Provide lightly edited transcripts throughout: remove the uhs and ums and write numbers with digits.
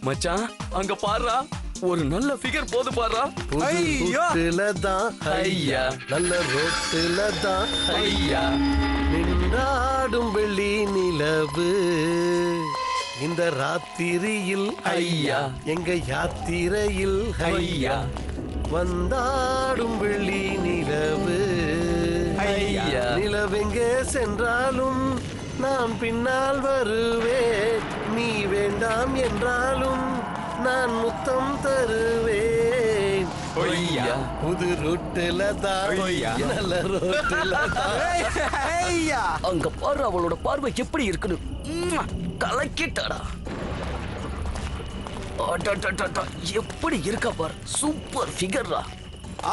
மச்சான் அங்க பாருடா, ஒரு நல்ல ஃபிகர் போது பாருடா. ஐயா நல்ல ரோட்டுல தான் ஐயா நின்றாடும் வெள்ளி நிலவு இந்த ராத்திரியில் ஐயா எங்க யாத்திரையில் ஐயா வந்தாடும் வெள்ளி நிலவு ஐயா நிலவெங்கே சென்றாலும் நான் பின்னால் வருவேன், நீ வேண்டாம் என்றாலும் நான் முத்தம் தருவேன். ஐயா புது ரோட்டுல தான் ஐயா. நல்ல ரோட்டுல தான் அங்க பாரு, அவளோட பார்வை எப்படி இருக்குன்னு. கலக்கிட்டாடா. எப்படி இருக்கா பாரு, சூப்பர் ஃபிகர்ரா.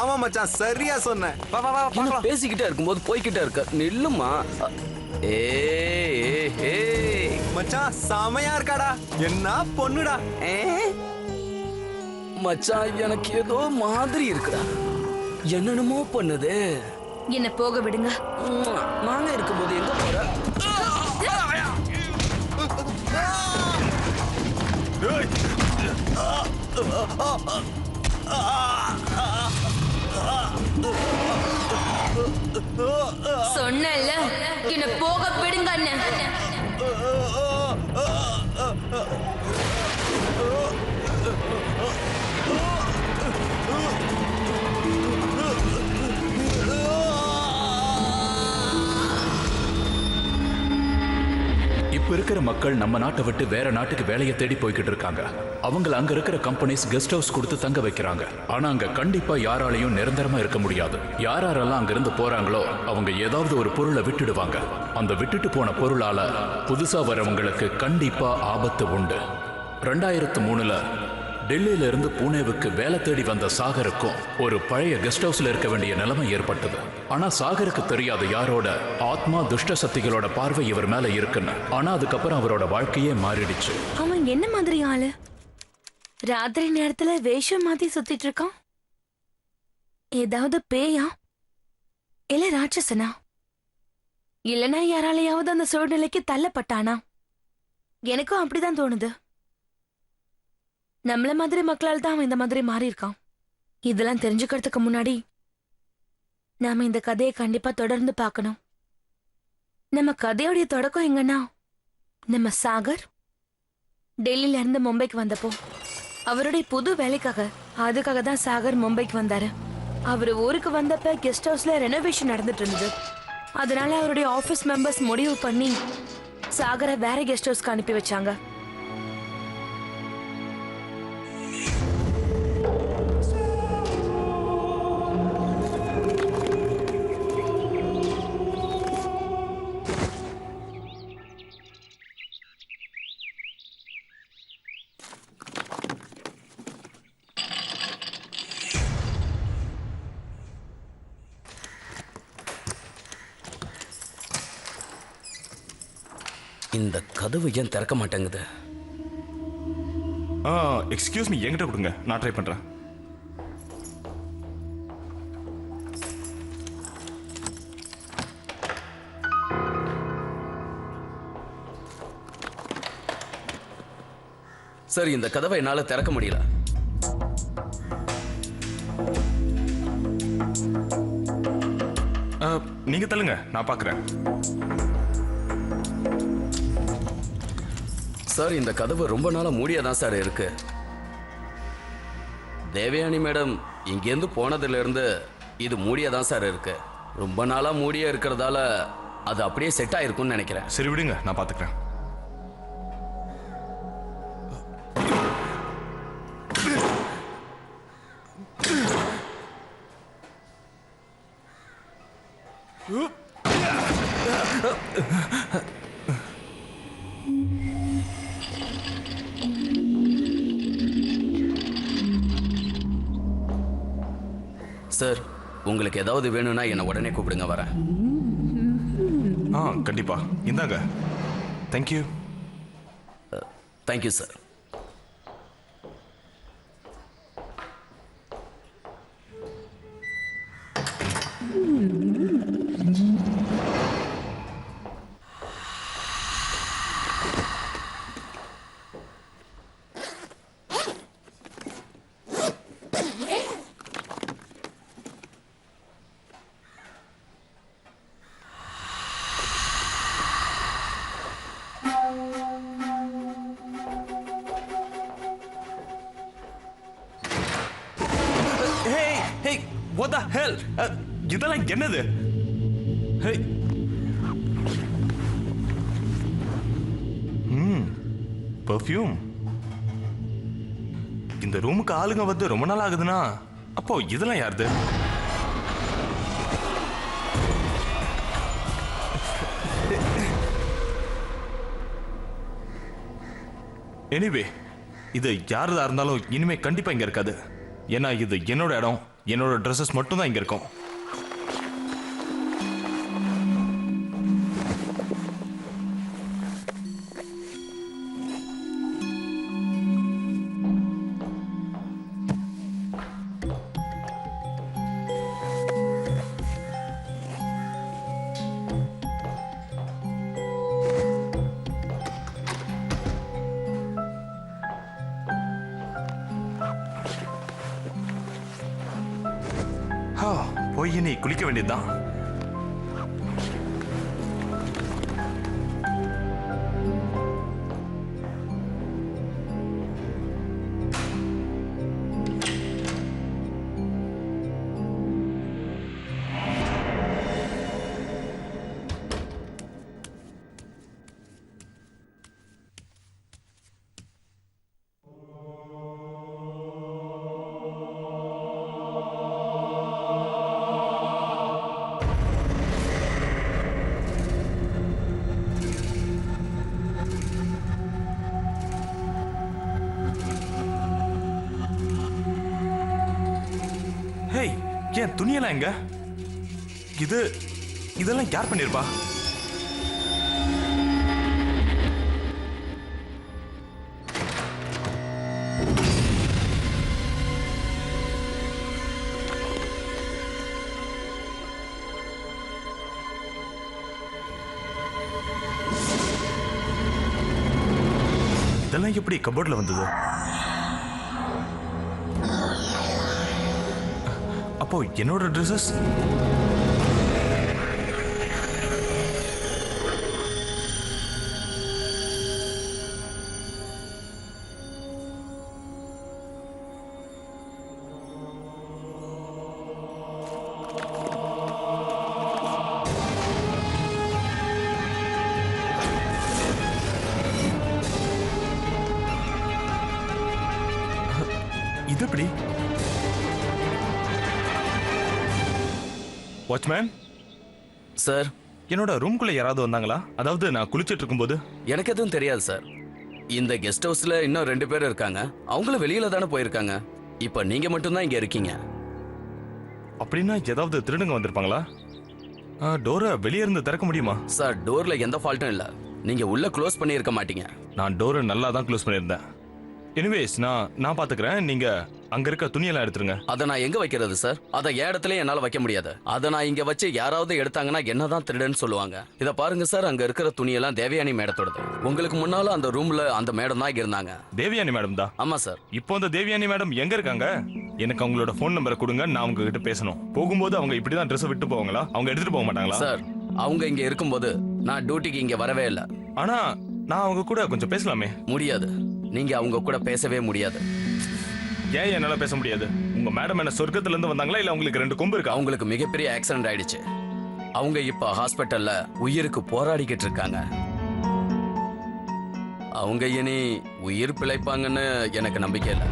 ஆமா மச்சான், சரியா சொன்ன. வா வா வா பார்க்கலாம். பேசிக்கிட்டே இருக்கும்போது போய்கிட்டே இருக்க, நில்லுமா. மச்சான் செமையா இருக்காடா, என்ன பொண்ணுடா. மச்சான் எனக்கு ஏதோ மாதிரி இருக்குடா, என்னென்னமோ பண்ணுது. என்ன போக விடுங்க. நாங்க இருக்கும்போது எங்க போற? சொன்னல என்ன போக விடுங்க அண்ணன். இப்ப இருக்கிற மக்கள் நம்ம நாட்டை விட்டு வேற நாட்டுக்கு வேலையை தேடி போய்கிட்டு இருக்காங்க. அவங்கள அங்க இருக்கிற கம்பெனிஸ் கெஸ்ட் ஹவுஸ் கொடுத்து தங்க வைக்கிறாங்க. ஆனா அங்க கண்டிப்பா யாராலையும் நிரந்தரமா இருக்க முடியாது. யாரெல்லாம் அங்க இருந்து போறாங்களோ அவங்க ஏதாவது ஒரு பொருளை விட்டுடுவாங்க. அந்த விட்டுட்டு போன பொருளால புதுசா வரவங்களுக்கு கண்டிப்பா ஆபத்து உண்டு. 2003ல டெல்லியில இருந்து பூனேவுக்கு வேலை தேடி வந்த சாகருக்கும் ஒரு பழைய கெஸ்ட் ஹவுஸ்ல இருக்க வேண்டிய நிலைமை ஏற்பட்டது. ஆனா சாகருக்கு தெரியாத யாரோட ஆத்மா துஷ்ட சக்திகளோட பார்வை இவர் மேல இருக்குன்னு. ஆனா அதுக்கப்புறம் அவரோட வாழ்க்கையே மாறிடுச்சு. அவன் என்ன மாதிரி ஆளு? ராத்திரி நேரத்துல வேஷம் மாத்தி சுத்திட்டு இருக்கான். ஏதாவது பேயா இல்ல ராட்சசனா? இல்லனா யாராலையாவது அந்த சூழ்நிலைக்கு தள்ளப்பட்டானா? எனக்கும் அப்படிதான் தோணுது. நம்மள மாதிரி மக்களால் தான் அவன் இந்த மாதிரி மாறி இருக்கான். இதெல்லாம் தெரிஞ்சுக்கிறதுக்கு முன்னாடி நாம இந்த கதையை கண்டிப்பா தொடர்ந்து பார்க்கணும். நம்ம கதையோடைய தொடக்கம் எங்கன்னா, நம்ம சாகர் டெல்லியில இருந்து மும்பைக்கு வந்தப்போ அவருடைய புது அதுக்காக தான் சாகர் மும்பைக்கு வந்தாரு. அவரு ஊருக்கு வந்தப்ப கெஸ்ட் ஹவுஸ்ல ரெனோவேஷன் நடந்துட்டு இருந்தது. அதனால அவருடைய ஆபீஸ் மெம்பர்ஸ் முடிவு பண்ணி சாகரை வேற கெஸ்ட் ஹவுஸ்க்கு அனுப்பி வச்சாங்க. இந்த கதவு ஏன் திறக்க மாட்டேங்குது? எக்ஸ்கியூஸ் மீ, என்கிட்ட கொடுங்க, நான் ட்ரை பண்றேன். சரி, இந்த கதவை என்னால திறக்க முடியல. நீங்க தள்ளுங்க, நான் பாக்குறேன். சார், இந்த கதவு ரொம்ப நாளா மூடியாதான் சார் இருக்கு. தேவயானி மேடம் இங்கேருந்து போனதுல இருந்து இது மூடியாதான் சார் இருக்கு. ரொம்ப நாளா மூடியா இருக்கிறதால அது அப்படியே செட் ஆயிருக்கும்னு நினைக்கிறேன். சரி விடுங்க, நான் பாத்துக்கிறேன். சார், உங்களுக்கு ஏதாவது வேணும்னா என்ன உடனே கூப்பிடுங்க, வரேன். கண்டிப்பா. இந்தாங்க. Thank you. Thank you sir. Hey, hey, what the hell? இதெல்லாம் என்னது? Hey. பெர்ஃப்யூம். இந்த ரூமுக்கு ஆளுங்க வந்து ரொம்ப நாள் ஆகுதுன்னா அப்போ இதெல்லாம் யாருது? எனிவே இது யாரதா இருந்தாலும் இனிமே கண்டிப்பா இங்க இருக்காது. ஏன்னா இது என்னோட இடம், என்னோட ட்ரெஸ்ஸஸ் மட்டும் தான் இங்க இருக்கும். போய் நீ குளிக்க வேண்டியதுதான். ஹேய், ஏன் துணியெல்லாம் எங்க? இதெல்லாம் யார் பண்ணிருப்பா? இதெல்லாம் எப்படி கபோர்ட்ல வந்தது? அப்போ என்னோட ட்ரெஸ்ஸஸ் இது எப்படி? வாட்ச்மேன் சார், என்னோட ரூம்குள்ள யாராவது வந்தாங்களா? அதாவது நான் குளிச்சிட்டு இருக்கும்போது. எனக்கு எதுவும் தெரியாது சார். இந்த கெஸ்ட் ஹவுஸ்ல இன்னும் 2 பேர் இருக்காங்க. அவங்களும் வெளியில தானே போயிருக்காங்க. இப்ப நீங்க மட்டும்தான் இங்க இருக்கீங்க. அப்படின்னா ஏதாவது திருடுங்க வந்திருப்பாங்களா? டோரை வெளியே இருந்து திறக்க முடியுமா? சார், டோர்ல எந்த ஃபால்ட்டும் இல்ல. நீங்க உள்ள க்ளோஸ் பண்ணி இருக்க மாட்டீங்க. நான் டோரை நல்லா தான் க்ளோஸ் பண்ணியிருந்தேன். எனிவேஸ் நான் பாத்துக்கிறேன். நீங்க அங்க இருக்க துணியெல்லாம் எடுத்துருங்க. அதை நான் எங்க வைக்கிறது சார்? அதை என் இடத்துல என்னால வைக்க முடியாது. அதை நான் இங்க வச்சு யாராவது எடுத்தாங்கன்னா என்னதான் திருடன்னு சொல்லுவாங்க. இதை பாருங்க சார், அங்க இருக்கிற துணியெல்லாம் தேவயானி மேடத்தோடது. உங்களுக்கு முன்னால அந்த ரூம்ல அந்த மேடம் தான் இருந்தாங்க. தேவயானி மேடம் தான்? ஆமா சார். இப்போ அந்த தேவயானி மேடம் எங்க இருக்காங்க? எனக்கு அவங்களோட ஃபோன் நம்பரை கொடுங்க, நான் அவங்க கிட்ட பேசணும். போகும்போது அவங்க இப்படிதான் ட்ரெஸ் விட்டு போவாங்களா? அவங்க எடுத்துட்டு போக மாட்டாங்களா? சார், அவங்க இங்க இருக்கும்போது நான் டியூட்டிக்கு இங்க வரவே இல்லை. ஆனா நான் அவங்க கூட கொஞ்சம் பேசலாமே? முடியாது. நீங்க அவங்க கூட பேசவே முடியாது. ஏன் என்னால பேச முடியாது? உங்க மேடம் என்ன சொர்க்கத்துல இருந்து வந்தாங்களா, இல்ல உங்களுக்கு 2 கொம்பு இருக்கா? அவங்களுக்கு மிகப்பெரிய ஆக்சிடென்ட் ஆயிடுச்சு. அவங்க இப்ப ஹாஸ்பிட்டல்ல உயிருக்கு போராடிக்கிட்டு இருக்காங்க. அவங்க இனி உயிர் பிழைப்பாங்கன்னு எனக்கு நம்பிக்கை இல்லை.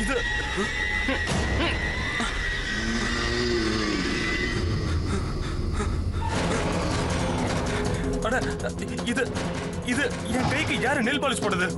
இது அட, இது இது என் கைக்கு யாரு நெல் பாலிஷ் போடுது?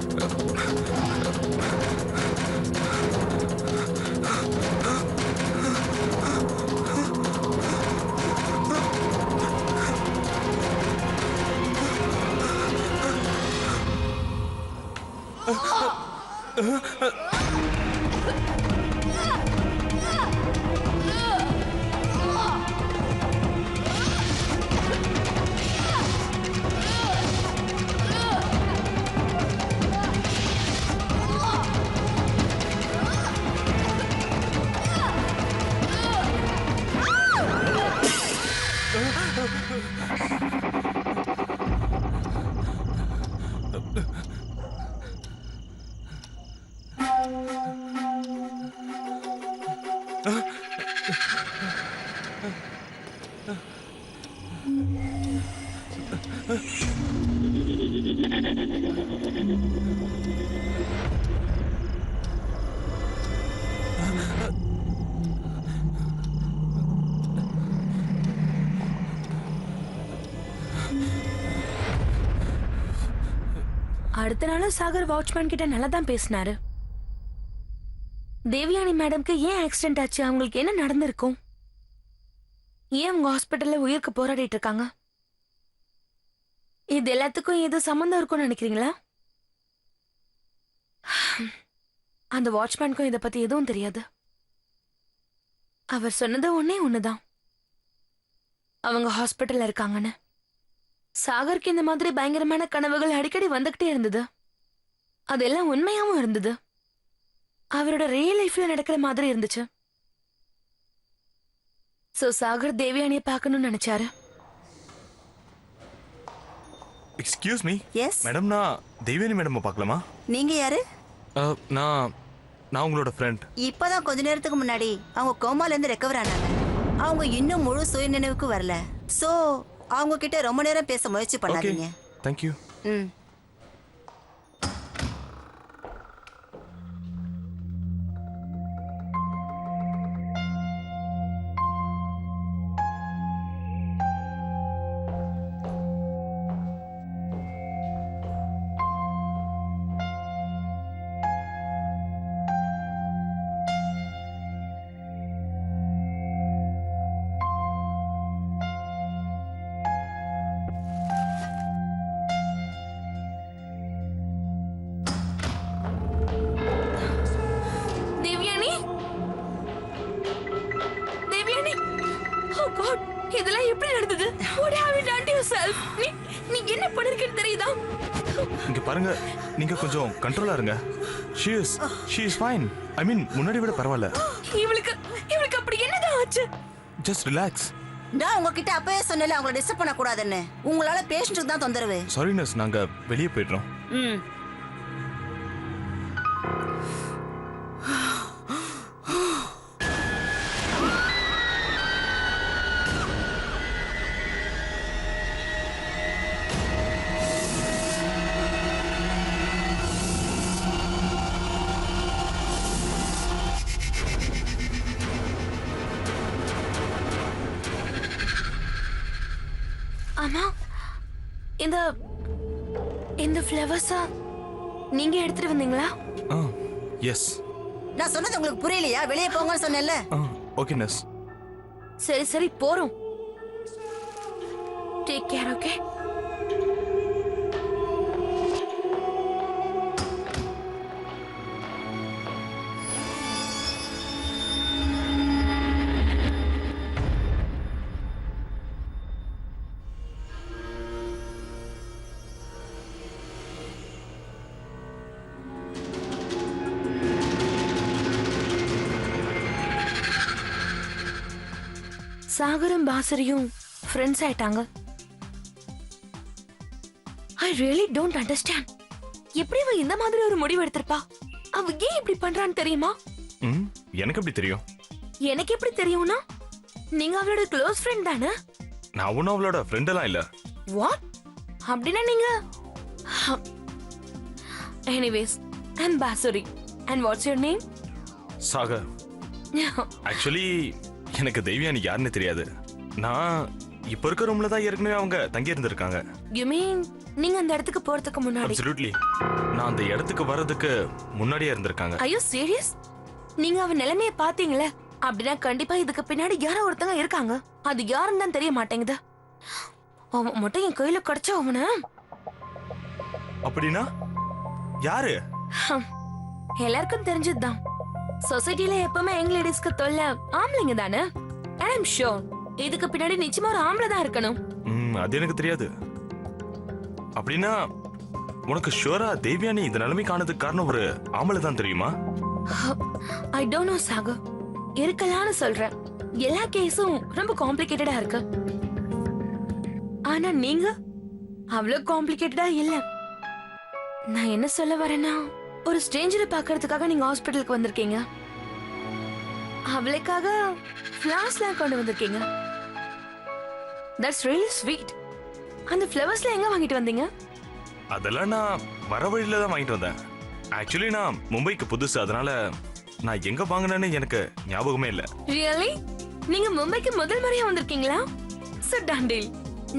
அடுத்த நாள் சாகர் வாட்ச்மேன் கிட்ட நல்லா தான் பேசினாரு. தேவயானி மேடம்க்கு ஏன் ஆக்சிடென்ட் ஆச்சு, அவங்களுக்கு என்ன நடந்திருக்கும், ஏன் அவங்க ஹாஸ்பிட்டல்ல உயிருக்கு போராடிட்டு இருக்காங்க, இது எல்லாத்துக்கும் ஏதோ சம்பந்தம் இருக்கும்னு நினைக்கிறீங்களா? அந்த வாட்ச்மேனுக்கும் இதை பத்தி எதுவும் தெரியாது. அவர் சொன்னது ஒண்ணுதான், அவங்க ஹாஸ்பிட்டல்ல இருக்காங்கன்னு. சாகருக்கு இந்த மாதிரி பயங்கரமான கனவுகள் அடிக்கடி வந்துகிட்டே இருந்தது. அதெல்லாம் உண்மையாவும் இருந்தது. அவரோட ரியல் லைஃப்ல நடக்கிற மாதிரி இருந்துச்சு. சோ சாகர் தேவயானியை பார்க்கணும்னு நினைச்சாரு. Excuse me. எஸ் மேடம், நான் தேவயானி மேடம் பார்க்கலாமா? நீங்க யாரு? நான் உங்களோட ஃப்ரெண்ட். இப்பதான் கொஞ்ச நேரத்துக்கு முன்னாடி அவங்க கோமால இருந்து ரெக்கவர் ஆனாங்க. அவங்க இன்னும் முழு சுய நினைவுக்கு வரல. சோ அவங்க கிட்ட ரொம்ப நேரம் பேச முயற்சி பண்ணாதீங்க. Thank you. ம். இதெல்லாம் எப்படி நடந்தது? What have you done to yourself? நீ என்ன பண்ணிருக்கேன்னு தெரியுதா? இங்க பாருங்க, நீங்க கொஞ்சம் கண்ட்ரோலா இருங்க. She is fine. I mean, முன்னாடி விட பரவாயில்ல. இவளுக்கு அப்படி என்னதான் ஆச்சு? Just relax. நான் உங்ககிட்ட அப்பவே சொன்னேன்ல அவங்கள டிஸ்டர்ப் பண்ண கூடாதுன்னு. உங்களால பேஷண்ட்டுக்கு தான் தொந்தரவு. Sorry nurse, நாங்க வெளியே போயிடுறோம். ம். அம்மா, இந்த ஃப்ளவர்ஸா நீங்க எடுத்துட்டு வந்தீங்களா? எஸ். நான் சொன்னது உங்களுக்கு புரியலையா? வெளியே போங்கன்னு சொன்னேன்ல. Okay nurse. சரி போறோம். Take care. ஓகே. சாகரும் பாசரியும் ஃப்ரெண்ட்ஸ் ஆயிட்டாங்க. I really don't understand. எப்படி அவ இந்த மாதிரி ஒரு முடிவு எடுத்திருப்பா? அவ ஏன் இப்படி பண்றான்னு தெரியுமா? எனக்கு எப்படி தெரியும்? எனக்கு எப்படி தெரியும்னா, நீங்க அவளோட க்ளோஸ் ஃப்ரெண்ட் தானே? நான் ஒன்னும் அவளோட ஃப்ரெண்ட் எல்லாம் இல்ல. வாட்? அப்படின்னா நீங்க எனிவேஸ், ஐ அம் பாசரி. And what's your name? Sagar actually எனக்கு தெய்வியானி யாருன்னு தெரியாது. நான் இப்ப இருக்க ரூம்ல தான் ஏற்கனவே அவங்க தங்கி இருந்திருக்காங்க. யூ மீன் நீங்க அந்த இடத்துக்கு போறதுக்கு முன்னாடி? அப்சல்யூட்லி. நான் அந்த இடத்துக்கு வர்றதுக்கு முன்னாடியே இருந்திருக்காங்க. Are you serious? நீங்க அவ நிலைமைய பாத்தீங்களே? அப்படின்னா கண்டிப்பா இதுக்கு பின்னாடி யாரோ ஒருத்தங்க இருக்காங்க. அது யாருன்னு தான் தெரிய மாட்டேங்குது. அவன் மட்டும் என் கையில கிடைச்சா அவன. அப்படின்னா யாரு? எல்லாருக்கும் தெரிஞ்சதுதான். சொசைட்டில எப்பவுமே யங் லேடிஸ்க்கு தொல்லை ஆம்பளைங்க தானே. ஐ அம் ஷூர் இதுக்கு பின்னாடி நிச்சயமா ஒரு ஆம்பளை தான் இருக்கணும். அது எனக்கு தெரியாது. அப்படின்னா உனக்கு ஷூரா தேவியானி இந்த நிலைமைக்கு ஆனதுக்கு காரணம் ஒரு ஆம்பளை தான் தெரியுமா? I don't know Sagar. இருக்கலாம்னு சொல்றேன். எல்லா கேஸும் ரொம்ப காம்ப்ளிகேட்டடா இருக்கு. ஆனா நீங்க அவ்வளவு காம்ப்ளிகேட்டடா இல்ல. நான் என்ன சொல்ல வரேன்னா, ஒரு ஸ்ட்ரேஞ்சரை பார்க்கிறதுக்காக நீங்க ஹாஸ்பிட்டலுக்கு வந்திருக்கீங்க. அவளுக்காக ஃப்ளவர்ஸ்லாம் கொண்டு வந்திருக்கீங்க. That's really sweet. அந்த ஃப்ளவர்ஸ்லாம் எங்க வாங்கிட்டு வந்தீங்க? அதெல்லாம் நான் வர வழியில தான் வாங்கிட்டு வந்தேன். ஆக்சுவலி நான் மும்பைக்கு புதுசு, அதனால நான் எங்க வாங்கினேன்னு எனக்கு ஞாபகமே இல்ல. ரியலி? நீங்க மும்பைக்கு முதல் முறையா வந்திருக்கீங்களா? சிட் டவுன் டீல்.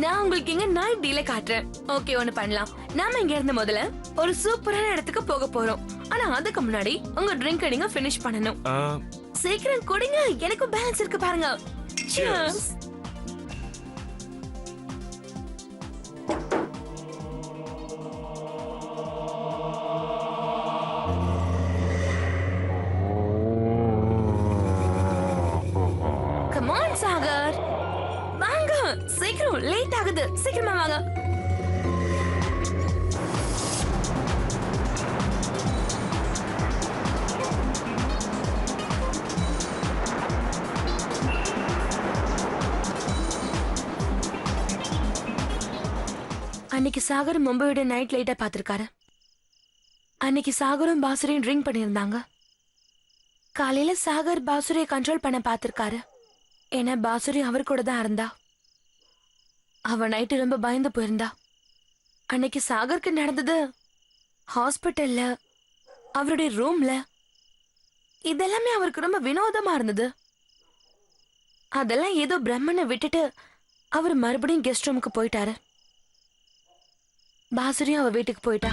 நான் உங்களுக்கு இங்க நைட் டீல காட்டுறேன். ஓகே, ஒன்னு பண்ணலாம். நாம இங்க இருந்து முதல்ல ஒரு சூப்பரான இடத்துக்கு போக போறோம். ஆனா அதுக்கு முன்னாடி உங்க ட்ரிங்க் நீங்க ஃபினிஷ் பண்ணனும். சீக்கிரம் குடிங்க, எனக்கு பேலன்ஸ் இருக்கு பாருங்க. Cheers. Come on சாகர், வாங்க சீக்கிரம், லேட் ஆகுது, சீக்கிரமா வாங்க. அன்னைக்கு சாகர் மும்பையோட நைட் லைட்டா பாத்திருக்காரு. அன்னைக்கு சாகரும் பாசுரையும் ட்ரிங்க் பண்ணியிருந்தாங்க. காலையில சாகர் பாசுரையை கண்ட்ரோல் பண்ண பாத்திருக்காரு. ஏன்னா பாசுரி அவர் கூட தான் இருந்தா. அவ நைட்டு ரொம்ப பயந்து போயிருந்தா. அன்னைக்கு சாகருக்கு நடந்தது ஹாஸ்பிட்டல்ல, அவருடைய ரூம்ல. இதெல்லாமே அவருக்கு ரொம்ப வினோதமா இருந்தது. அதெல்லாம் ஏதோ பிரம்மனை விட்டுட்டு அவர் மறுபடியும் கெஸ்ட் ரூமுக்கு போயிட்டாரு. பாசுரியும் அவ வீட்டுக்கு போயிட்டா.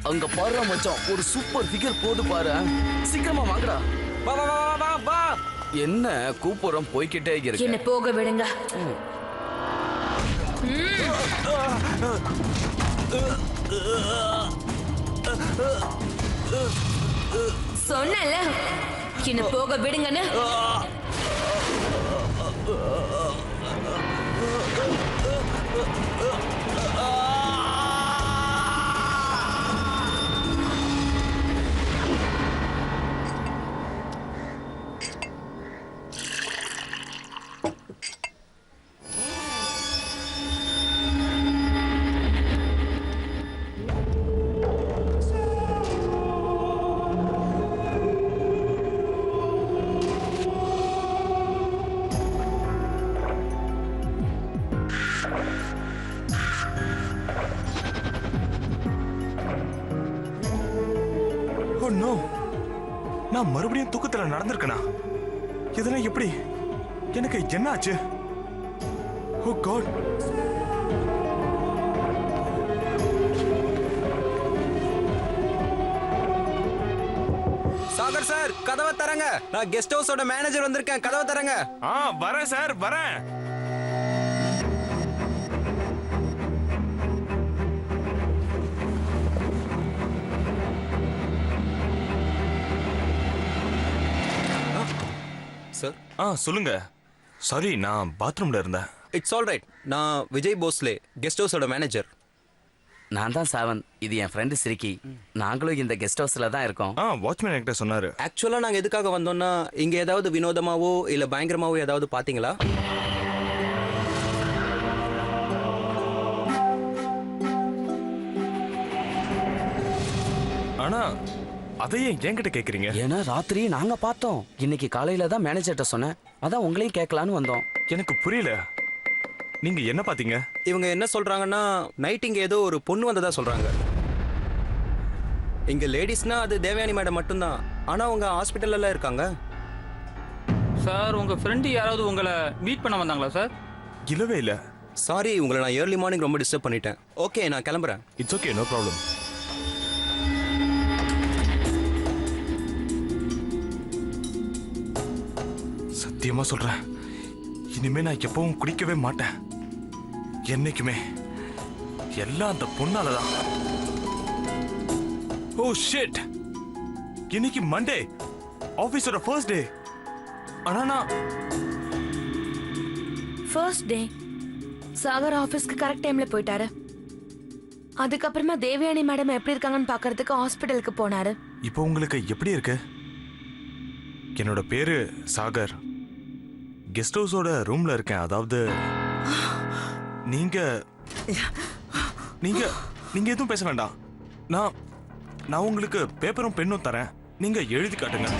அங்க பாரு மச்சான், ஒரு சூப்பர் ஃபிகர் போது பாரு. சீக்கிரமா வாங்கடா. வா வா வா வா வா. என்ன கூப்புறம் போய்கிட்டே இருக்கு. என்ன போக விடுங்க. சொன்னல என்ன போக விடுங்கன்னு. நான் மறுபடியும் தூக்கத்துல நடந்திருக்கனா? இதெல்லாம் எப்படி? எனக்கு என்ன ஆச்சு? ஓ காட். சாகர் சார், கதவை தரங்க. நான் கெஸ்ட் ஹவுஸோட மேனேஜர் வந்திருக்கேன், கதவை தரங்க. வரேன் சார், வரேன். சார் சொல்லுங்க. சாரி, நான் பாத்ரூம்ல இருந்தேன். It's all right. நான் விஜய் போஸ்லே, கெஸ்ட் ஹவுஸோட மேனேஜர். நான் தான் சாவந்த். இது என் ஃப்ரெண்டு சிரிக்கி. நாங்களும் இந்த கெஸ்ட் ஹவுஸ்ல தான் இருக்கோம். வாட்ச்மேன் என்கிட்ட சொன்னாரு. ஆக்சுவலா நாங்க எதுக்காக வந்தோம்னா, இங்க ஏதாவது வினோதமாவோ இல்ல பயங்கரமாவோ ஏதாவது பாத்தீங்களா? ஆனா அதையே என்கிட்ட கேக்குறீங்க? ஏன்னா ராத்திரி நாங்க பார்த்தோம். இன்னைக்கு காலையில தான் மேனேஜர்கிட்ட சொன்னேன். அதான் உங்களையும் கேட்கலான்னு வந்தோம். எனக்கு புரியல. நீங்க என்ன பாத்தீங்க? இவங்க என்ன சொல்றாங்கன்னா நைட் இங்க ஏதோ ஒரு பொண்ணு வந்ததா சொல்றாங்க. இங்க லேடிஸ்னா அது தேவயானி மேடம் மட்டும்தான். ஆனா அவங்க ஹாஸ்பிட்டல்ல இருக்காங்க. சார் உங்க ஃப்ரெண்டு யாராவது உங்களை மீட் பண்ண வந்தாங்களா சார்? இல்லவே இல்ல. சாரி, உங்களை நான் ஏர்லி மார்னிங் ரொம்ப டிஸ்டர்ப் பண்ணிட்டேன். ஓகே, நான் கிளம்புறேன். It's okay, no problem. சத்தியமா சொல்றேன், இனிமே நான் எப்பவும் குடிக்கவே மாட்டேன். என்னைக்குமே. எல்லாம் அந்த பொண்ணாலதான். ஓ ஷிட், இன்னைக்கு மண்டே, ஆபீஸோட ஃபர்ஸ்ட் டே. ஆனா நான் ஃபர்ஸ்ட் டே சாகர் ஆபீஸ்க்கு கரெக்ட் டைம்ல போயிட்டாரு. அதுக்கப்புறமா தேவயானி மேடம் எப்படி இருக்காங்கன்னு பாக்குறதுக்கு ஹாஸ்பிட்டலுக்கு போனாரு. இப்போ உங்களுக்கு எப்படி இருக்கு? என்னோட பேரு சாகர். கெஸ்ட் ஹவுஸோட ரூம்ல இருக்கேன். அதாவது நீங்க நீங்க நீங்க எதுவும் பேச வேண்டாம். நான் உங்களுக்கு பேப்பரும் பெண்ணும் தரேன். நீங்க எழுதி காட்டுங்க.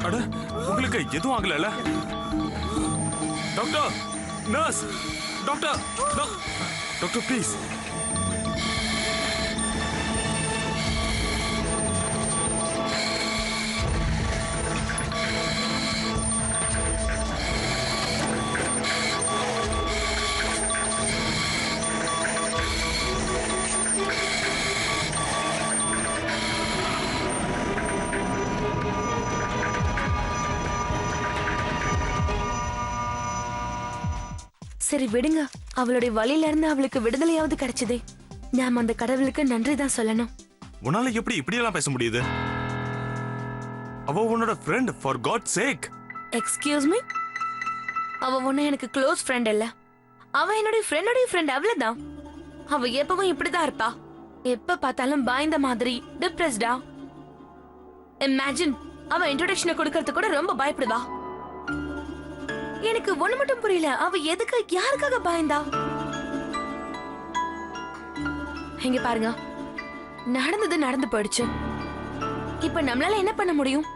அட, உங்களுக்கு எதுவும் ஆகல? Doctor, nurse, doctor, doctor please. சரி விடுங்க, அவளுடைய வழியில இருந்து அவளுக்கு விடுதலையாவது கிடைச்சதே. நாம அந்த கடவுளுக்கு நன்றி தான் சொல்லணும். உன்னால எப்படி இப்படியெல்லாம் பேச முடியுது? அவ உன்னோட friend, for God sake. Excuse me, அவ ஒன்னும் எனக்கு க்ளோஸ் ஃப்ரெண்ட் இல்ல. அவ என்னுடைய ஃப்ரெண்ட், அவ்வளவுதான். அவ எப்பவும் இப்படிதான் இருப்பா. எப்ப பார்த்தாலும் பாய்ந்த மாதிரி, டிப்ரெஸ்டா. இமேஜின், அவ இன்ட்ரோடக்ஷனை கொடுக்கறது கூட ரொம்ப பயப்படுவா. எனக்கு ஒண்ணு மட்டும் புரியல, அவ எதுக்கு யாருக்காக பாய்ந்தா? இங்க பாருங்க, நடந்தது நடந்து போயிடுச்சு. இப்ப நம்மளால என்ன பண்ண முடியும்?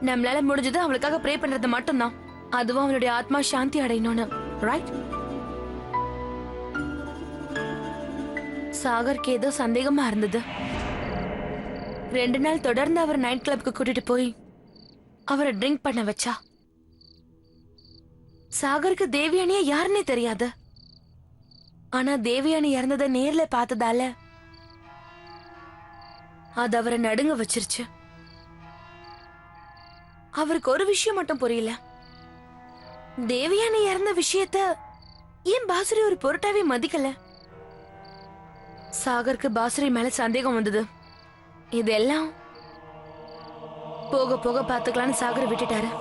நம்மளால முடிஞ்சது அவளுக்காக ப்ரே பண்றது மட்டும்தான். அதுவும் அவளுடைய ஆத்மா சாந்தி அடையணும்னு, ரைட்? சாகருக்கு ஏதோ சந்தேகமா இருந்தது. 2 நாள் தொடர்ந்து அவர் நைட் கிளப்க்கு கூட்டிட்டு போய் அவரை ட்ரிங்க் பண்ண வச்சா. சாகருக்கு தேவயானியா யாருன்னே தெரியாது. ஆனா தேவயானி இறந்ததை நேர்ல பார்த்ததால அது அவரை நடுங்க வச்சிருச்சு. அவருக்கு ஒரு விஷயம் மட்டும் புரியல. தேவயானி இறந்த விஷயத்த ஏன் பாசுரி ஒரு பொருட்டாவே மதிக்கல? சாகருக்கு பாசுரி மேல சந்தேகம் வந்தது. இதெல்லாம் போக போக பாத்துக்கலான்னு சாகர் விட்டுட்டாரு.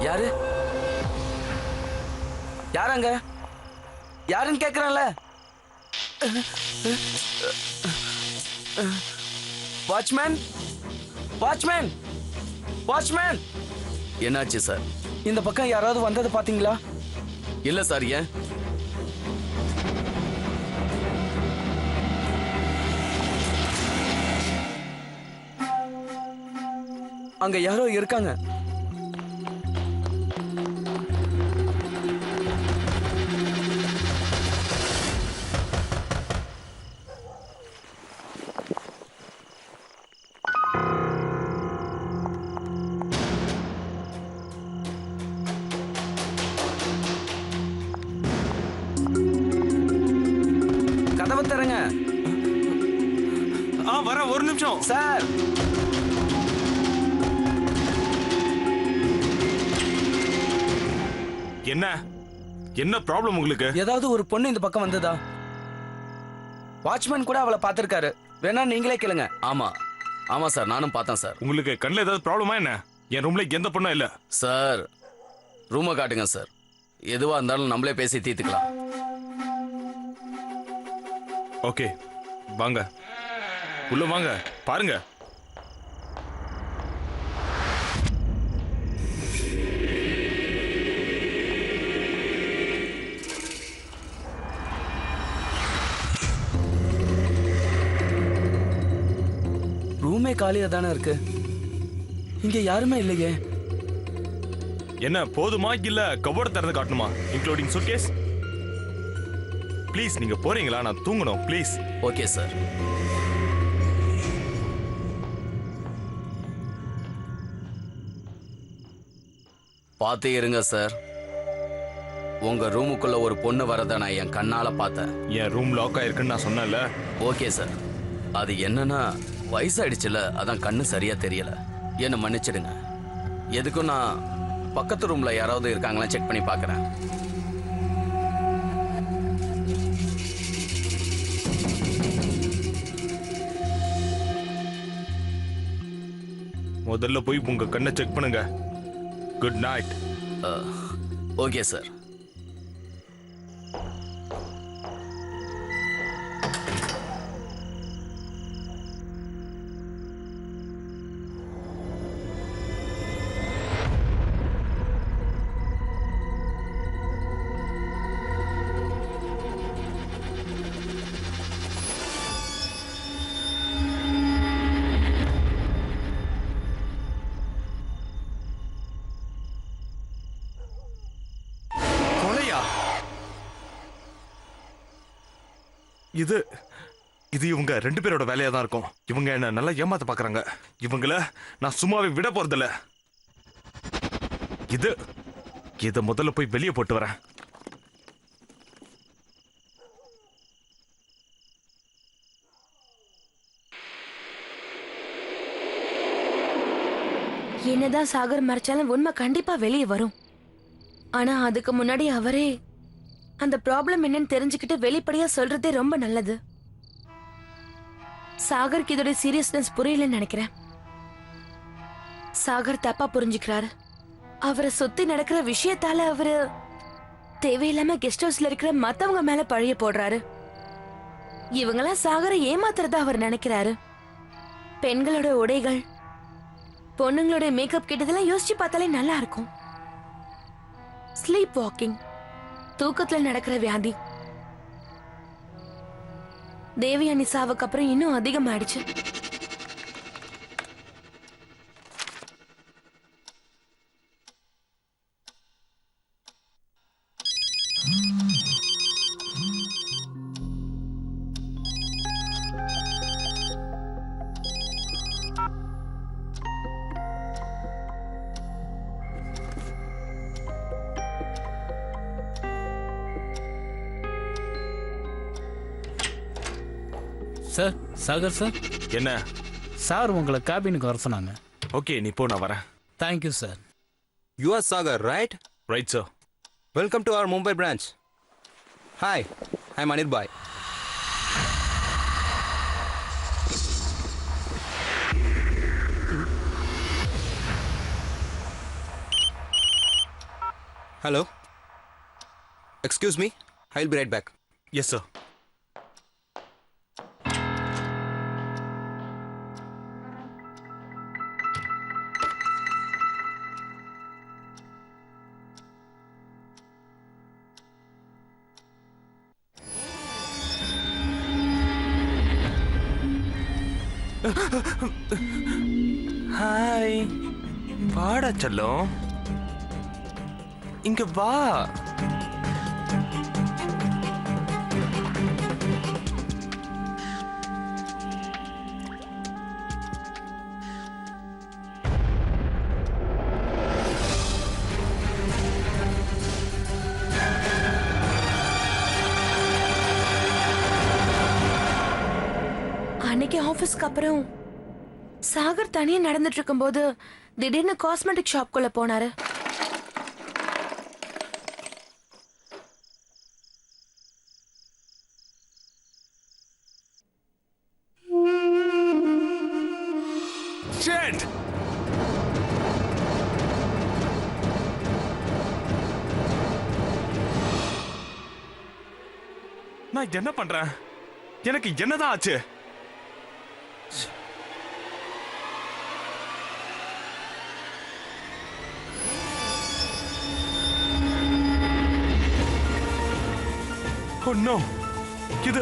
யாரு யாரங்க யாருன்னு கேக்குறான்ல. Watchman watchman watchman. என்னாச்சு சார்? இந்த பக்கம் யாராவது வந்ததை பாத்தீங்களா? இல்ல சார். ஏன்? அங்க யாரோ இருக்காங்க. கதவை தரங்க. வர ஒரு நிமிஷம் சார். என்ன என்ன ப்ராப்ளம் உங்களுக்கு? ஏதாவது ஒரு பொண்ணு இந்த பக்கம் வந்ததா? வாட்ச்மேன் கூட அவளை பார்த்திருக்காரு. வேணா நீங்களே கேளுங்க. ஆமா ஆமா சார், நானும் பார்த்தேன் சார். உங்களுக்கு கண்ணில் ஏதாவது ப்ராப்ளமா என்ன? என் ரூம்ல எந்த பொண்ணும் இல்ல சார். ரூமை காட்டுங்க சார். எதுவா இருந்தாலும் நம்மளே பேசி தீர்த்துக்கலாம். ஓகே வாங்க உள்ள வாங்க பாருங்க. ரூமே காலியா தானே இருக்கு. இங்க யாருமே இல்லையே. என்ன போதுமா இல்ல கபோர்டு திறந்து காட்டணுமா? Including suitcase? ப்ளீஸ் நீங்க போறீங்களா? நான் தூங்கணும் ப்ளீஸ். Okay sir. பார்த்தே இருங்க சார். உங்க ரூமுக்குள்ள ஒரு பொண்ணு வரத நான் என் கண்ணால பார்த்தேன். என் ரூம் லாக் ஆயிருக்குன்னு நான் சொன்னேன்ல. Okay sir. அது என்னன்னா வயசாயிடுச்சுல, அதான் கண்ணு சரியா தெரியல. என்ன மன்னிச்சிடுங்க. எதுக்கும் நான் பக்கத்து ரூம்ல யாராவது இருக்காங்களா செக் பண்ணி பார்க்கறேன். முதல்ல போய் உங்க கண்ணை செக் பண்ணுங்க. Good night. Okay sir. இது இது இவங்க ரெண்டு பேரோட வேலையா தான் இருக்கும். இவங்க என்ன நல்லா ஏமாத்த பாக்குறாங்க. இவங்கள நான் சும்மாவே விட போறதில்ல. இத முதல்ல போய் வெளியே போட்டு வரேன். என்னதான் சாகர் மறைச்சாலும் உண்மை கண்டிப்பா வெளியே வரும். ஆனா அதுக்கு முன்னாடி அவரே அந்த ப்ராப்ளம் என்னன்னு தெரிஞ்சுக்கிட்டு வெளிப்படையா சொல்றதே ரொம்ப நல்லது. சாகருக்கு இதோட சீரியஸ்னஸ் புரியலன்னு நினைக்கிறேன். சாகர் தப்பா புரிஞ்சுக்கிறாரு. அவரை சுத்தி நடக்கிற விஷயத்தால அவரு தேவையில்லாம கெஸ்ட் ஹவுஸ்ல இருக்கிற மத்தவங்க மேல பழிய போடுறாரு. இவங்களாம் சாகரை ஏமாத்துறதா அவர் நினைக்கிறாரு. பெண்களோட உடைகள், பொண்ணுங்களோட மேக்கப் கிட்டதெல்லாம் யோசிச்சு பார்த்தாலே நல்லா இருக்கும். ஸ்லீப் வாக்கிங், தூக்கத்துல நடக்கிற வியாதி. தேவயானி சாவுக்கு அப்புறம் இன்னும் அதிகமாயிடுச்சு. Sir, Sagar sir. என்ன சார் உங்களை கேபினுக்கு வர சொன்னாங்க. ஓகே நீ போ, நான் வரேன். Thank you sir. You are Sagar, right? Right sir. Welcome to our Mumbai branch. Hi, I'm Anir Bhai. Hello, excuse me, I will be right back. Yes sir. Hi, வாடா செல்லம், இங்க வா. அன்னைக்கு ஆபீஸ்க்கு அப்புறம் சாகர் தனியா நடந்துட்டு இருக்கும்போது திடீர்னு காஸ்மெட்டிக் ஷாப்குள்ள போனாரு. Shit! நான் என்ன பண்றேன்? எனக்கு என்னதான் ஆச்சு? Oh no! இது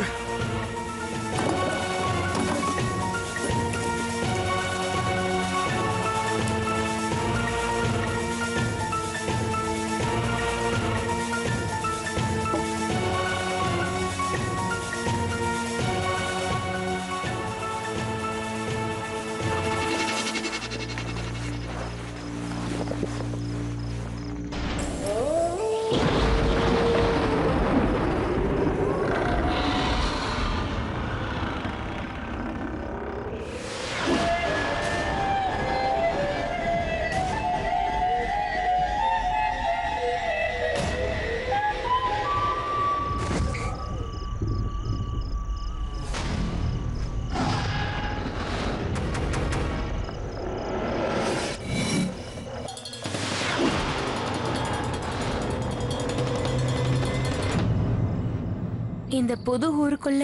இந்த புது ஊருக்குள்ள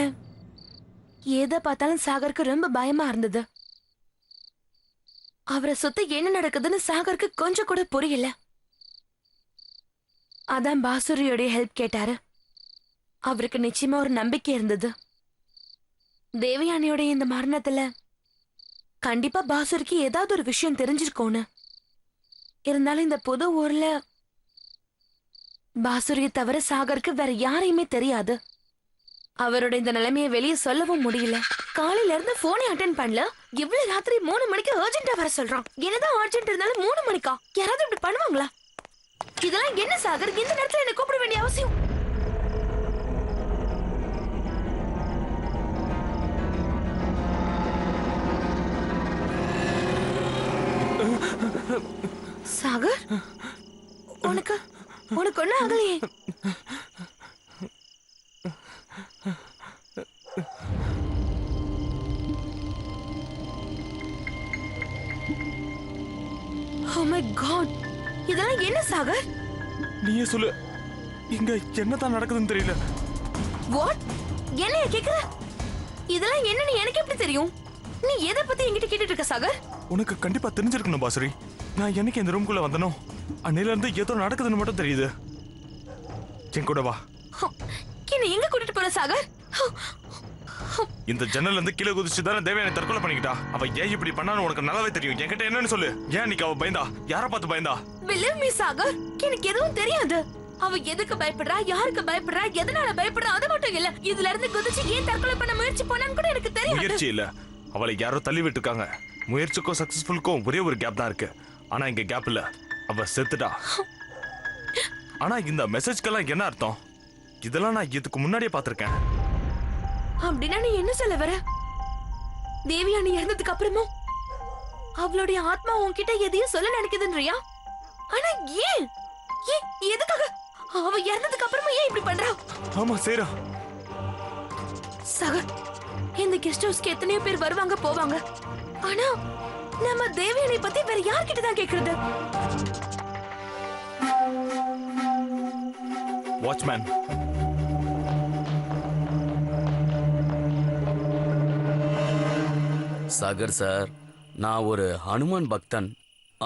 எதை பார்த்தாலும் சாகருக்கு ரொம்ப பயமா இருந்தது. அவரை சுத்தி என்ன நடக்குதுன்னு சாகருக்கு கொஞ்சம் கூட புரியல. அதான் பாசுரியோட ஹெல்ப் கேட்டாரு. அவருக்கு நிச்சயமா ஒரு நம்பிக்கை இருந்தது. தேவயானியோட இந்த மரணத்துல கண்டிப்பா பாசுரிக்கு ஏதாவது ஒரு விஷயம் தெரிஞ்சிருக்கோன்னு. இருந்தாலும் இந்த புது ஊர்ல பாசுரிய தவிர சாகருக்கு வேற யாரையுமே தெரியாது. அவரோட இந்த நிலைமையை வெளியே சொல்லவும் முடியல. காலையில இருந்து போனே அட்டென்ட் பண்ணல. இவ்வளவு ராத்திரி 3 மணிக்கு அர்ஜென்ட்டா வர சொல்றான். என்னதான் அர்ஜென்ட் இருந்தாலும் 3 மணிக்கா? யாராவது இப்படி பண்ணுவாங்களா? இதெல்லாம் என்ன சாகர், இந்த நேரத்துல என்ன கூப்பிட வேண்டிய அவசியம்? சாகர், உனக்கு ஒண்ணும் ஆகலையே? Oh my God! இதெல்லாம் என்ன சாகர்? நீயே சொல்லு, இங்க என்னதான் நடக்குதுன்னு தெரியல. What? என்னைய கேக்குற? இதெல்லாம் என்னன்னு எனக்கு எப்படி தெரியும்? நீ எதை பத்தி என்கிட்ட கேட்டுட்டு இருக்க சாகர்? உனக்கு கண்டிப்பா தெரிஞ்சிருக்கணும் பாசுரி. நான் என்னைக்கு இந்த ரூம்குள்ள வந்தனோ அன்னையில இருந்து ஏதோ நடக்குதுன்னு மட்டும் தெரியுது. என் கூட வா. என்ன எங்க கூட்டிட்டு போற சாகர்? இந்த ஜன்னல்ல இருந்து கீழே குதிச்சு தானே தேவயானி தற்கொலை பண்ணிக்கிட்டா. அவ ஏன் இப்படி பண்ணான்னு உனக்கு நல்லாவே தெரியும். என்கிட்ட என்னன்னு சொல்லு. ஏன் நீ அவ பயந்தா? யார பார்த்து பயந்தா? Believe me சாகர், எனக்கு எதுவும் தெரியாது. அவ எதுக்கு பயப்படுறா, யாருக்கு பயப்படுறா, எதனால பயப்படுறா அது மட்டும் இல்ல. இதுல இருந்து குதிச்சு ஏன் தற்கொலை பண்ண முயற்சி பண்ணான்னு கூட எனக்கு தெரியாது. முயற்சி இல்ல, அவளை யாரோ தள்ளி விட்டுருக்காங்க. முயற்சிக்கும் சக்சஸ்ஃபுல்க்கும் ஒரே ஒரு கேப் தான் இருக்கு. ஆனா இங்க கேப் இல்ல, அவ செத்துட்டா. ஆனா இந்த மெசேஜ்க்கெல்லாம் என்ன அர்த்தம்? இதெல்லாம் நான் இதுக்கு முன்னாடியே பார்த்திருக்கேன். அப்படின்னா நீ என்ன சொல்ல வர? தேவயானி இறந்ததுக்கு அப்புறமும் அவளுடைய ஆத்மா உன்கிட்ட எதையும் சொல்ல நினைக்குதுன்றியா? ஆனா ஏன்? எதுக்காக? அவ இறந்ததுக்கு அப்புறமா ஏன் இப்படி பண்றா? ஆமா சேரா. சாகர், இந்த கெஸ்ட் ஹவுஸ்க்கு எத்தனையோ பேர் வருவாங்க போவாங்க. ஆனா நம்ம தேவயானி பத்தி வேற யார்கிட்ட தான் கேக்குறது? வாட்ச்மேன். சாகர் சார், நான் ஒரு ஹனுமான் பக்தன்.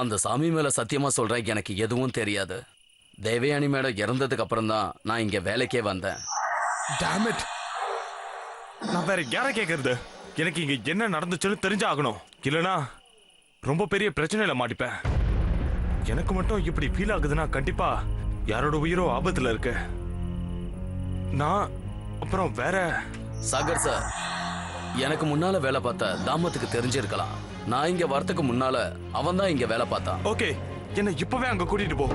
அந்த சாமி மேல சத்தியமா சொல்றேன், எனக்கு எதுவும் தெரியாது. தேவயானி மேடம் இறந்ததுக்கு அப்புறம் தான் நான் இங்க வேலைக்கே வந்தேன். Damn it. நான் வேற யாரை கேட்கறது? எனக்கு இங்க என்ன நடந்துச்சுன்னு தெரிஞ்சாகணும். இல்லனா ரொம்ப பெரிய பிரச்சனையில மாட்டிப்பேன். எனக்கு மட்டும் இப்படி ஃபீல் ஆகுதுன்னா கண்டிப்பா யாரோட உயிரோ ஆபத்துல இருக்கு. நான் அப்புறம் வேற. சாகர் சார், எனக்கு முன்னால வேலை பார்த்த தாமத்துக்கு தெரிஞ்சிருக்கலாம். நான் இங்க வரதுக்கு முன்னால அவன் தான் இங்க வேலை பார்த்தான். ஓகே, என்ன இப்பவே அங்க கூட்டிட்டு போ.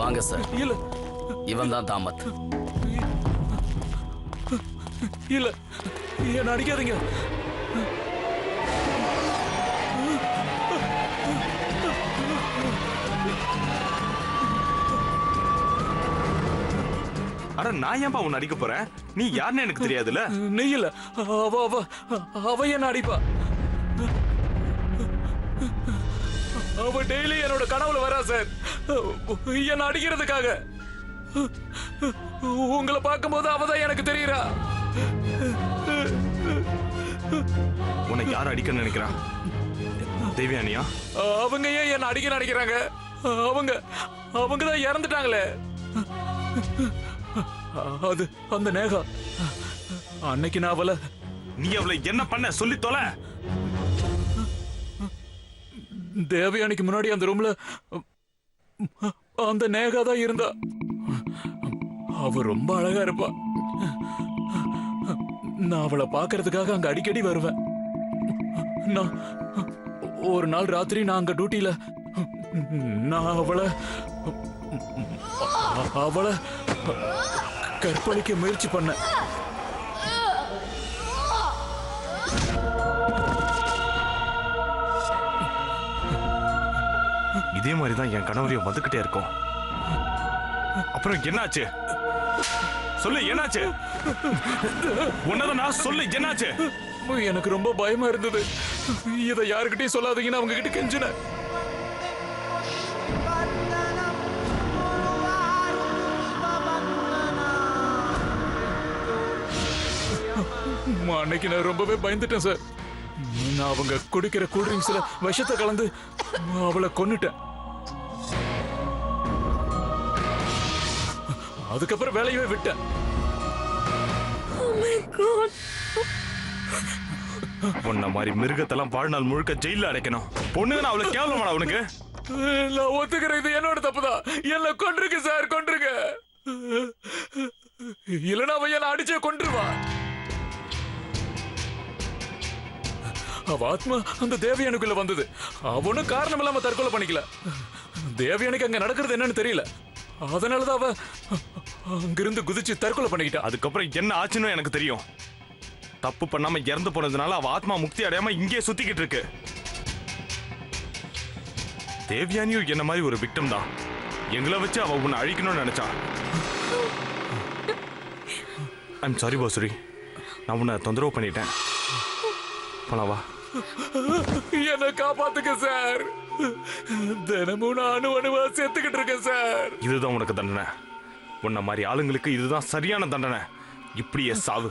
வாங்க சார். இல்ல இவன் தான் தாமத். இல்ல, என்ன அடிக்காதீங்க. அட நான் ஏன்பா உன்னை அடிக்க போறேன்? நீ யாருன்னு எனக்கு தெரியாதுல்ல. நீ இல்ல, அவ அவ அவ என்ன அடிப்பா. அவ டெய்லி என்னோட கனவுல வரா சார், என்ன அடிக்கிறதுக்காக. உங்களை பார்க்கும்போது அவதான் எனக்கு தெரியுறா. உன்னை யார் அடிக்க நினைக்கிறா? தேவயானியா? அவங்க ஏன் என்ன அடிக்க நினைக்கிறாங்க? அவங்க தான் இறந்துட்டாங்களே. அது அந்த நேகா. அன்னைக்கு நான் அவளை. நீ அவளை என்ன பண்ண சொல்லி தொலை. தேவயானிக்கு முன்னாடி அந்த ரூம்ல அந்த நேகா தான் இருந்தா. அவ ரொம்ப அழகா இருப்பா. நான் அவளை பாக்குறதுக்காக அங்க அடிக்கடி வருவேன். நான் ஒரு நாள் ராத்திரி நான் அங்க டியூட்டில நான் அவளை கற்பழிக்க முயற்சி பண்ணேன். இதே மாதிரிதான் என் கணவரையும் வந்துகிட்டே இருக்கும். அப்புறம் என்னாச்சு சொல்லு, என்னாச்சு? உன்னதான் நான் சொல்லு, என்னாச்சு? எனக்கு ரொம்ப பயமா இருந்தது. இதை யாருக்கிட்டையும் சொல்லாதீங்கன்னு அவங்க கிட்ட கெஞ்சினேன். அன்னைக்கு நான் ரொம்பவே பயந்துட்டேன் சார். நான் அவங்க குடிக்கிற கூல்ட்ரிங்க்ஸ்ல விஷத்தை கலந்து அவளை கொன்னுட்டேன். அதுக்கப்புறம் வேலையவே விட்டேன். உன்ன மாதிரி மிருகத்தெல்லாம் வாழ்நாள் முழுக்க ஜெயில அடைக்கணும். பொண்ணுங்க அவளை கேவலமாடா உனக்கு? நான் ஒத்துக்கிறேன், இது என்னோட தப்புதான். என்ன கொன்றுங்க சார், கொன்றுங்க. இல்லைன்னா அவன் என்ன அடிச்சே கொன்றுவா. அவ ஆத்மா அந்த தேவயானுக்குள்ள வந்தது. அவனும் காரணம் இல்லாம தற்கொலை பண்ணிக்கல. தேவயானுக்கு அங்க நடக்கிறது என்னன்னு தெரியல. அதனாலதான் அவ அங்கிருந்து குதிச்சு தற்கொலை பண்ணிக்கிட்டா. அதுக்கப்புறம் என்ன ஆச்சுன்னு எனக்கு தெரியும். தப்பு பண்ணாம இறந்து போனதுனால அவ ஆத்மா முக்தி அடையாம இங்கே சுத்திக்கிட்டு இருக்கு. தேவயானியும் என்ன மாதிரி ஒரு விக்டம் தான். எங்களை வச்சு அவ உன்னை அழிக்கணும்னு நினைச்சா. ஐம் சாரி பாசுரி, நான் உன்னை தொந்தரவு பண்ணிட்டேன். போனவா, என்ன காப்பாத்துக்க சார். தினமும் நான் அணுவா செத்துக்கிட்டு இருக்கேன் சார். இதுதான் உனக்கு தண்டனை. உன்ன மாதிரி ஆளுங்களுக்கு இதுதான் சரியான தண்டனை. இப்படியே சாவு.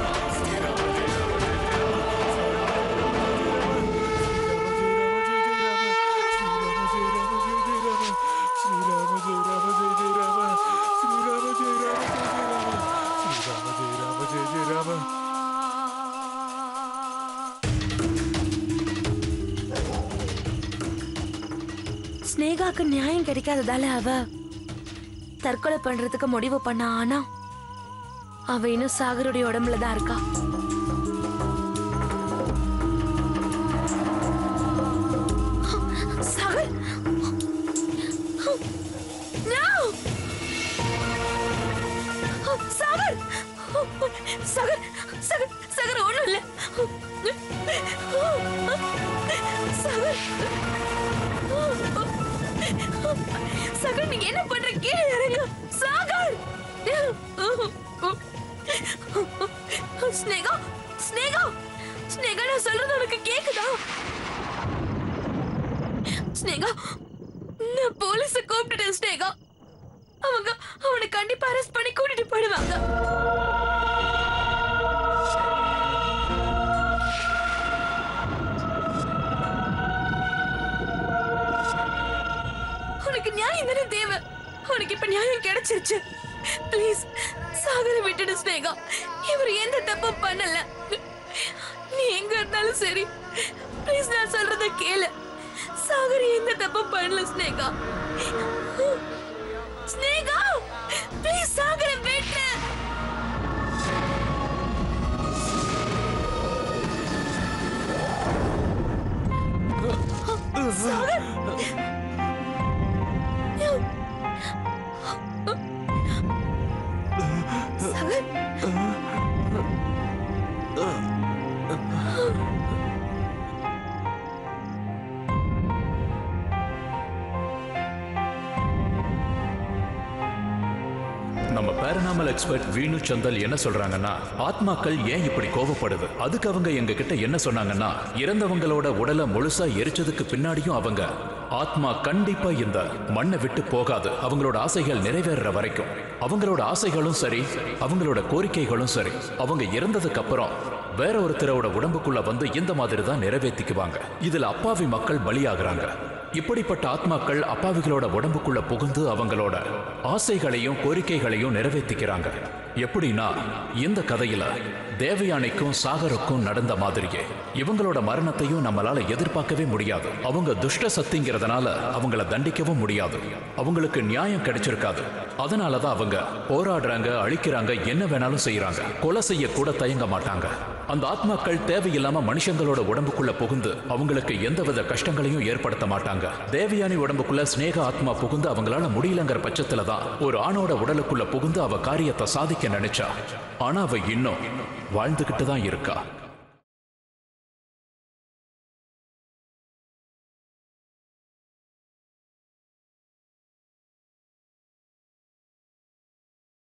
ஸ்னேகாக்கு நியாயம் கிடைக்காததால அவ தற்கொலை பண்றதுக்கு முடிவு பண்ணா. ஆனா அவ இன்னும் சாகருடைய உடம்புல தான் இருக்கா. சாகர்! No! சாகர்! சாகர்! சாகர்! சாகர் ஒண்ணும் இல்ல. சாகர்! சாகர், நீங்க என்ன பண்ற? கீழே இறங்க. சாகர்! ஸ்னேகா, ஸ்னேகா, ஸ்னேகா, நான் சொல்றது உனக்கு கேக்குதா? ஸ்னேகா, நான் போலீஸ கூப்பிட்டுட்டேன். ஸ்னேகா, அவங்க அவனை கண்டிப்பா அரெஸ்ட் பண்ணி கூட்டிட்டு போயிடுவாங்க. உனக்கு நியாயம் தானே தேவை. உனக்கு இப்ப நியாயம் கிடைச்சிருச்சு. ப்ளீஸ் சாகரை விட்டுடு ஸ்னேகா. இவர் எந்த தப்பும் பண்ணல. நீ எங்க இருந்தாலும் சரி, ப்ளீஸ் நான் சொல்றத கேளு. சாகர் எந்த தப்பும் பண்ணல ஸ்னேகா. ஸ்னேகா, ப்ளீஸ் சாகரை விட்டு. சாகர், நம்ம பேரனாமல் எக்ஸ்பர்ட் வீணு சந்தல் என்ன சொல்றாங்கன்னா, ஆத்மாக்கள் ஏன் இப்படி கோவப்படுது, அதுக்கு அவங்க எங்க கிட்ட என்ன சொன்னாங்கன்னா, இறந்தவங்களோட உடலை முழுசா எரிச்சதுக்கு பின்னாடியும் அவங்க ஆத்மா கண்டிப்பா இந்த மண்ணை விட்டு போகாது, அவங்களோட ஆசைகள் நிறைவேற வரைக்கும். அவங்களோட ஆசைகளும் சரி, அவங்களோட கோரிக்கைகளும் சரி, அவங்க இறந்ததுக்கு அப்புறம் வேற ஒருத்தரோட உடம்புக்குள்ள வந்து இந்த மாதிரி தான் நிறைவேற்றிக்குவாங்க. இதுல அப்பாவி மக்கள் பலியாகிறாங்க. இப்படிப்பட்ட ஆத்மாக்கள் அப்பாவிகளோட உடம்புக்குள்ள புகுந்து அவங்களோட ஆசைகளையும் கோரிக்கைகளையும் நிறைவேற்றிக்கிறாங்க. எப்படின்னா, இந்த கதையில தேவயானைக்கும் சாகருக்கும் நடந்த மாதிரியே இவங்களோட மரணத்தையும் நம்மளால எதிர்பார்க்கவே முடியாது. அவங்க துஷ்ட சக்திங்கிறதுனால அவங்கள தண்டிக்கவும் முடியாது. அவங்களுக்கு நியாயம் கிடைச்சிருக்காது. அதனாலதான் அவங்க போராடுறாங்க, அழிக்கிறாங்க, என்ன வேணாலும் செய்யறாங்க. கொலை செய்ய கூட தயங்க மாட்டாங்க. அந்த ஆத்மாக்கள் தேவையில்லாம மனுஷங்களோட உடம்புக்குள்ள புகுந்து அவங்களுக்கு எந்தவித கஷ்டங்களையும் ஏற்படுத்த மாட்டாங்க. தேவயானி உடம்புக்குள்ள ஸ்னேகா ஆத்மா புகுந்து அவங்களால முடியலங்கிற பட்சத்துல தான் ஒரு ஆணோட உடலுக்குள்ள புகுந்து அவ காரியத்தை சாதிக்க நினைச்சா. ஆனா அவ இன்னும் வாழ்ந்துகிட்டு தான் இருக்கா.